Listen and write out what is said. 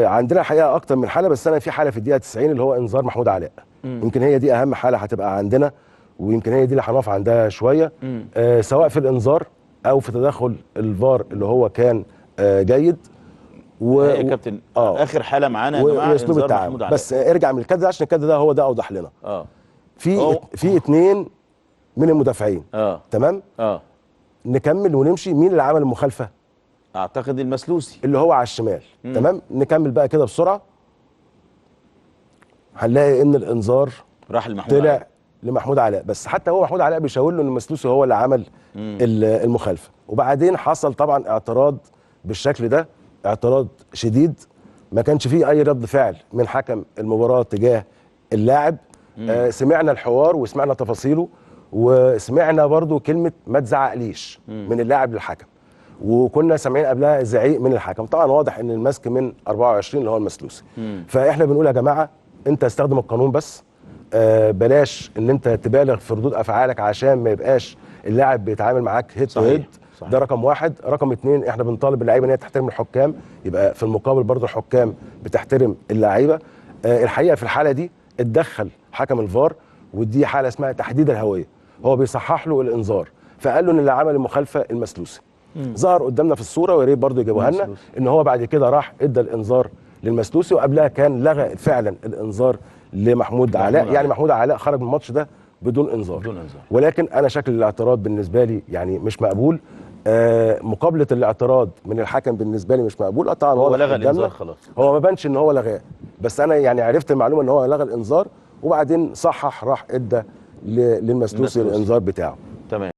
عندنا الحقيقه اكتر من حاله، بس انا في حاله في الدقيقه 90 اللي هو انذار محمود علاء. يمكن هي دي اهم حاله هتبقى عندنا، ويمكن هي دي اللي هنقف عندها شويه. سواء في الانذار او في تدخل الفار اللي هو كان جيد. يا كابتن اخر حاله معانا يا جماعه واسلوب انذار محمود التعامل. علاء. بس ارجع من الكادر ده عشان الكادر ده هو ده اوضح لنا. في اتنين من المدافعين. تمام. نكمل ونمشي. مين اللي عمل المخالفه؟ اعتقد المسلوسي اللي هو على الشمال. تمام. نكمل بقى كده بسرعه. هنلاقي ان الانذار راح لمحمود طلع علاء. لمحمود علاء، بس حتى هو محمود علاء بيشاور له ان المسلوسي هو اللي عمل المخالفه. وبعدين حصل طبعا اعتراض بالشكل ده، اعتراض شديد، ما كانش فيه اي رد فعل من حكم المباراه تجاه اللاعب. سمعنا الحوار وسمعنا تفاصيله، وسمعنا برضو كلمه ما تزعقليش من اللاعب للحكم، وكنا سامعين قبلها زعيق من الحكم. طبعا واضح ان المسك من 24 اللي هو المسلوسي. فاحنا بنقول يا جماعه انت استخدم القانون بس، بلاش ان انت تبالغ في ردود افعالك عشان ما يبقاش اللاعب بيتعامل معاك هيد تو هيد. ده رقم واحد. رقم اتنين، احنا بنطالب اللعيبه ان هي تحترم الحكام، يبقى في المقابل برضو الحكام بتحترم اللعيبه. الحقيقه في الحاله دي اتدخل حكم الفار، ودي حاله اسمها تحديد الهويه. هو بيصحح له الانذار، فقال له ان اللي عمل المخالفه المسلوسي. ظهر قدامنا في الصوره، ويا ريت برضه يجيبوها لنا، ان هو بعد كده راح ادى الانذار للمسلوسي، وقبلها كان لغى فعلا الانذار لمحمود علاء. يعني محمود علاء خرج من الماتش ده بدون انذار. ولكن انا شكل الاعتراض بالنسبه لي يعني مش مقبول. مقابله الاعتراض من الحكم بالنسبه لي مش مقبول. طبعا هو لغى الانذار خلاص. هو ما بانش ان هو لغاه، بس انا يعني عرفت المعلومه ان هو لغى الانذار، وبعدين صحح راح ادى للمسلوسي الانذار بتاعه. تمام.